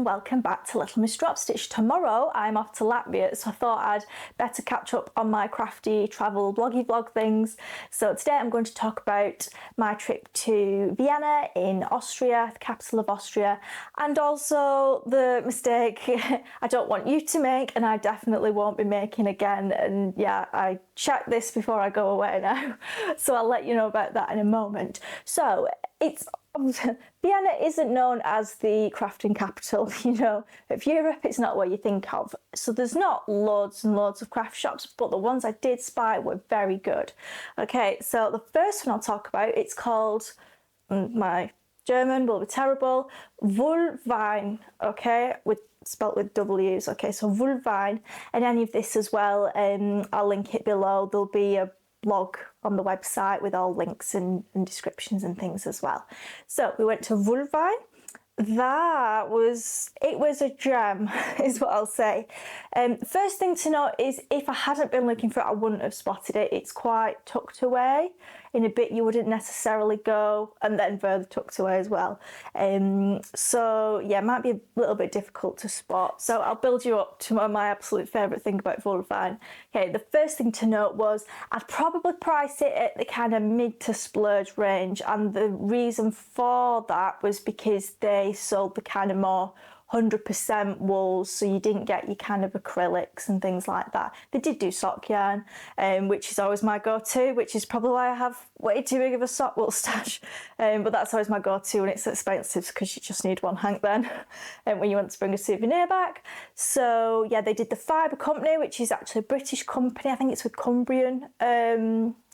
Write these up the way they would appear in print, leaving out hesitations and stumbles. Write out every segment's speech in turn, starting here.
welcome back to Little Miss Drop Stitch. Tomorrow I'm off to Latvia, so I thought I'd better catch up on my crafty travel bloggy vlog things. So today I'm going to talk about my trip to Vienna in Austria, the capital of Austria, and also the mistake I don't want you to make and I definitely won't be making again. And yeah, I checked this before I go away now, so I'll let you know about that in a moment. So Vienna isn't known as the crafting capital, you know, of Europe. It's not what you think of. So there's not loads and loads of craft shops, but the ones I did spy were very good. Okay, so the first one I'll talk about, it's called, my German will be terrible, WolleWien, okay, spelt with W's, okay, so WolleWien, and any of this as well, I'll link it below. There'll be a blog on the website with all links and descriptions and things as well. So we went to WolleWien. It was a gem is what I'll say. First thing to note is if I hadn't been looking for it, I wouldn't have spotted it. It's quite tucked away in a bit you wouldn't necessarily go, and then further tucked away as well. So yeah, it might be a little bit difficult to spot. So I'll build you up to my absolute favourite thing about WolleWien. Okay, the first thing to note was I'd probably price it at the kind of mid to splurge range, and the reason for that was because they sold the kind of more 100% wools, so you didn't get your kind of acrylics and things like that. They did do sock yarn, which is always my go-to, which is probably why I have way too big of a sock wool stash, but that's always my go-to, and it's expensive because you just need one hank then when you want to bring a souvenir back. So yeah, they did the Fibre Company, which is actually a British company. I think it's with Cumbrian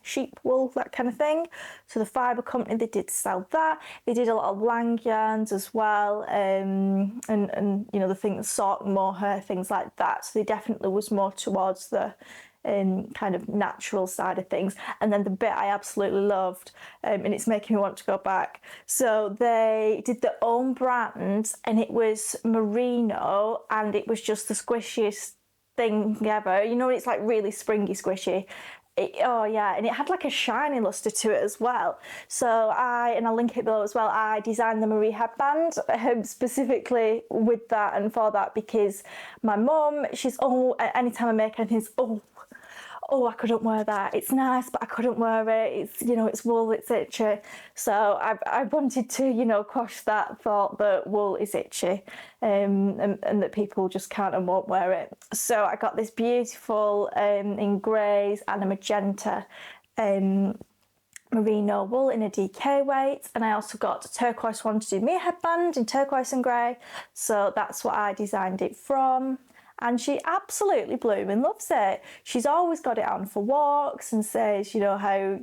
sheep wool, that kind of thing. So the Fibre Company, they did sell that. They did a lot of lang yarns as well, and you know, the things, sock, mohair, things like that. So they definitely was more towards the kind of natural side of things. And then the bit I absolutely loved, and it's making me want to go back. So they did their own brand, and it was merino, and it was just the squishiest thing ever. You know, it's like really springy squishy. Oh yeah, and it had like a shiny lustre to it as well. So I'll link it below as well, I designed the Marie headband specifically with that and for that, because my mum, she's, anytime I make anything, I couldn't wear that. It's nice, but I couldn't wear it. It's, you know, it's wool, it's itchy. So I wanted to, you know, quash that thought that wool is itchy, and that people just can't and won't wear it. So I got this beautiful in greys and a magenta merino wool in a DK weight, and I also got a turquoise one to do me a headband in turquoise and grey. So that's what I designed it from. And she absolutely blooming loves it. She's always got it on for walks and says, you know, how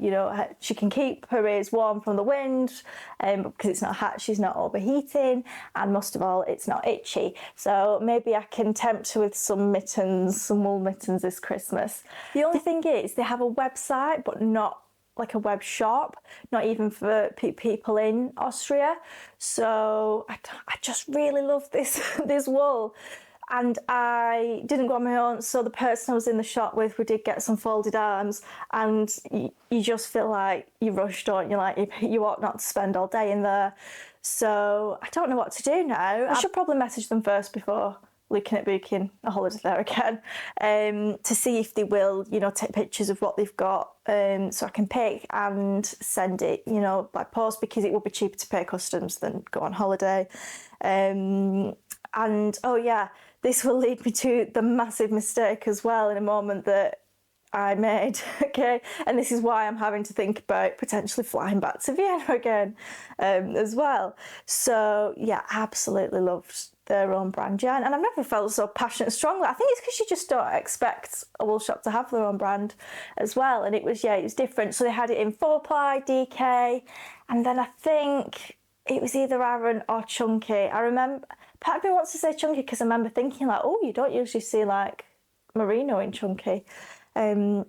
she can keep her ears warm from the wind, because it's not hot, she's not overheating, and most of all, it's not itchy. So maybe I can tempt her with some mittens, some wool mittens this Christmas. The only thing is they have a website, but not like a web shop, not even for people in Austria. So I just really love this wool. And I didn't go on my own, so the person I was in the shop with, we did get some folded arms, and you just feel like you rushed, don't you? Like you ought not to spend all day in there. So I don't know what to do now. I should probably message them first before looking at booking a holiday there again, to see if they will, you know, take pictures of what they've got, so I can pick and send it, you know, by post, because it would be cheaper to pay customs than go on holiday. And oh yeah, this will lead me to the massive mistake as well in a moment that I made, okay? And this is why I'm having to think about potentially flying back to Vienna again, as well. So yeah, absolutely loved their own brand yarn, and I've never felt so passionate strongly. I think it's because you just don't expect a wool shop to have their own brand as well, and it was different. So they had it in 4-ply, DK, and then I think it was either Aran or Chunky. I remember, part of me wants to say Chunky because I remember thinking like, oh, you don't usually see like merino in Chunky. So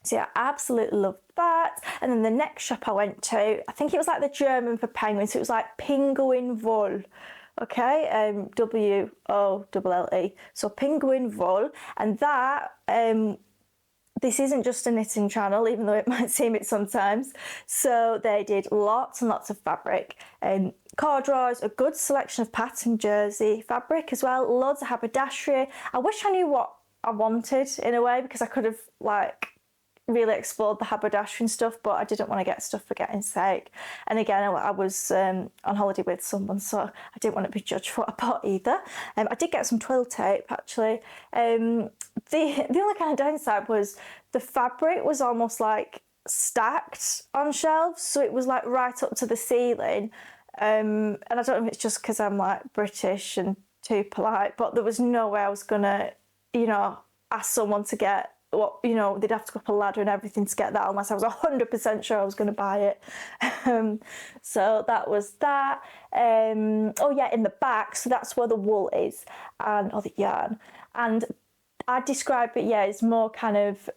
yeah, I absolutely loved that. And then the next shop I went to, I think it was like the German for penguins, so it was like Pingouin Wolle. Okay, W-O-L-L-E, so Pingouin Wolle, and that this isn't just a knitting channel, even though it might seem it sometimes. So they did lots and lots of fabric. Corduroys, a good selection of pattern jersey fabric as well, loads of haberdashery. I wish I knew what I wanted in a way, because I could have like really explored the haberdashery and stuff, but I didn't want to get stuff for getting sake. And again, I was on holiday with someone, so I didn't want to be judged for what I bought either. I did get some twill tape actually. The only kind of downside was the fabric was almost like stacked on shelves, so it was like right up to the ceiling. And I don't know if it's just because I'm like British and too polite, but there was no way I was gonna, you know, ask someone to get what, you know, they'd have to go up a ladder and everything to get that, unless I was 100% sure I was going to buy it. So that was that. Oh yeah, in the back, so that's where the wool is, and or the yarn, and I describe it, yeah, as more kind of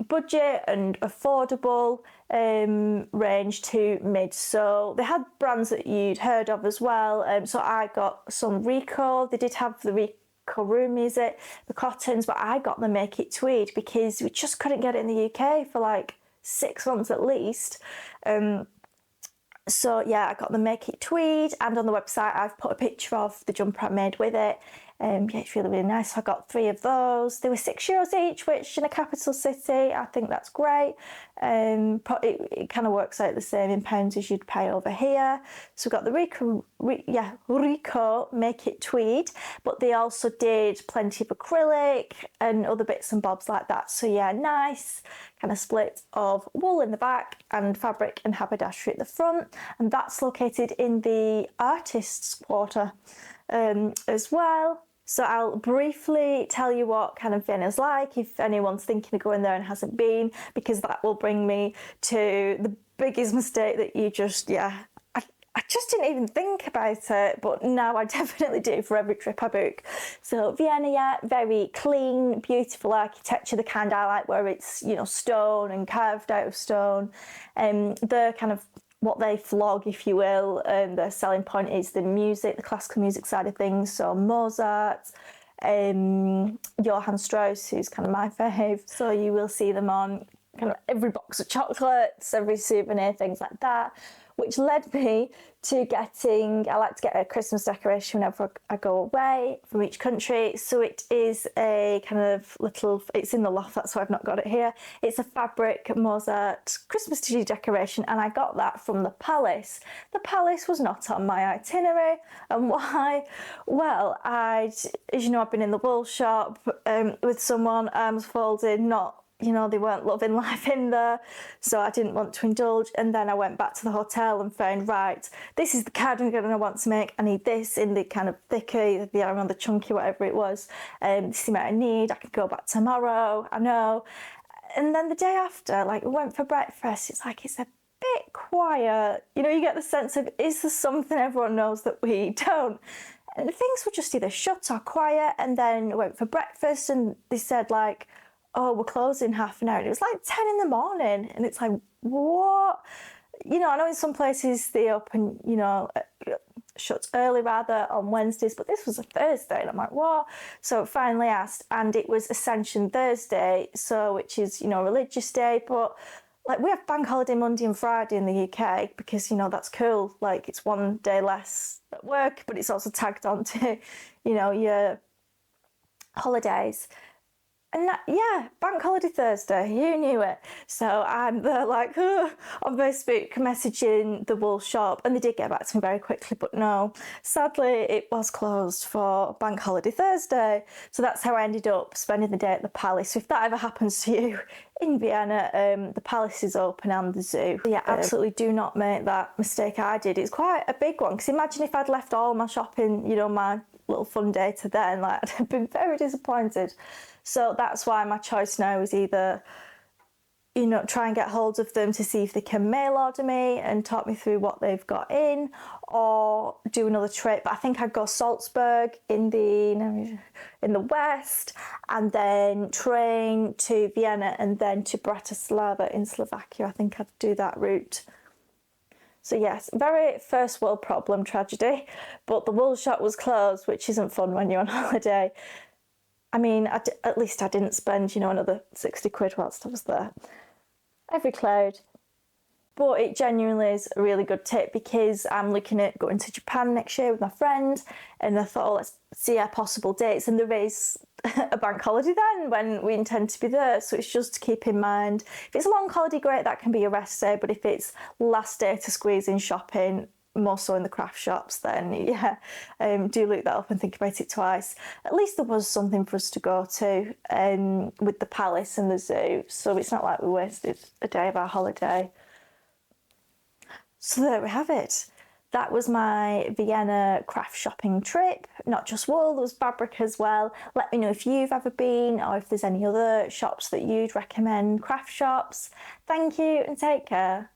budget and affordable range to mid. So they had brands that you'd heard of as well. So I got some Rico. They did have the Rico Room, is it, the cottons, but I got the Make It Tweed because we just couldn't get it in the UK for like 6 months at least. So yeah, I got the Make It Tweed, and on the website I've put a picture of the jumper I made with it. Yeah, it's really, really nice. So I got 3 of those. They were €6 each, which in a capital city, I think that's great. It kind of works out the same in pounds as you'd pay over here. So we got the Rico Make It Tweed, but they also did plenty of acrylic and other bits and bobs like that. So yeah, nice kind of split of wool in the back and fabric and haberdashery at the front. And that's located in the artists quarter as well. So I'll briefly tell you what kind of Vienna's like if anyone's thinking of going there and hasn't been, because that will bring me to the biggest mistake that you just, I just didn't even think about it, but now I definitely do for every trip I book. So Vienna, yeah, very clean, beautiful architecture, the kind I like where it's, you know, stone and carved out of stone. The kind of what they flog, if you will, their selling point is the music, the classical music side of things. So Mozart, Johann Strauss, who's kind of my fave. So you will see them on kind of every box of chocolates, every souvenir, things like that, which led me to getting, I like to get a Christmas decoration whenever I go away from each country. So it is a kind of little, it's in the loft, that's why I've not got it here. It's a fabric Mozart Christmas tree decoration, and I got that from the Palace. The Palace was not on my itinerary. And why? Well, as you know, I've been in the wool shop with someone, arms folded, not, you know, they weren't loving life in there, so I didn't want to indulge. And then I went back to the hotel and found, right, this is the cardigan I want to make. I need this in the kind of thicker, the around the chunky, whatever it was. This is the amount I need. I can go back tomorrow, I know. And then the day after, like, we went for breakfast. It's like, it's a bit quiet. You know, you get the sense of, is there something everyone knows that we don't? And things were just either shut or quiet. And then we went for breakfast and they said, like, oh, we're closing half an hour. And it was like 10 in the morning. And it's like, what? You know, I know in some places they open, you know, shuts early rather on Wednesdays, but this was a Thursday. And I'm like, what? So finally asked, and it was Ascension Thursday, so which is, you know, religious day. But like, we have bank holiday Monday and Friday in the UK because, you know, that's cool. Like, it's one day less at work, but it's also tagged on to, you know, your holidays. And that, yeah, bank holiday Thursday, who knew it? So I'm there like, oh, on Facebook messaging the wool shop, and they did get back to me very quickly, but no, sadly it was closed for bank holiday Thursday. So that's how I ended up spending the day at the Palace. So if that ever happens to you in Vienna, the Palace is open and the zoo. Yeah, absolutely do not make that mistake I did. It's quite a big one, because imagine if I'd left all my shopping, you know, my little fun day to then, like, I'd have been very disappointed. So that's why my choice now is either, you know, try and get hold of them to see if they can mail order me and talk me through what they've got in, or do another trip. But I think I'd go Salzburg in the west, and then train to Vienna, and then to Bratislava in Slovakia. I think I'd do that route. So yes, very first world problem, tragedy, but the wool shop was closed, which isn't fun when you're on holiday. I mean, at least I didn't spend, you know, another 60 quid whilst I was there. Every cloud. But it genuinely is a really good tip because I'm looking at going to Japan next year with my friend, and I thought, oh, let's see our possible dates. And there is a bank holiday then when we intend to be there. So it's just to keep in mind. If it's a long holiday, great, that can be a rest day. But if it's last day to squeeze in shopping, more so in the craft shops, then yeah, do look that up and think about it twice. At least there was something for us to go to with the palace and the zoo. So it's not like we wasted a day of our holiday. So there we have it. That was my Vienna craft shopping trip. Not just wool, there was fabric as well. Let me know if you've ever been or if there's any other shops that you'd recommend, craft shops. Thank you and take care.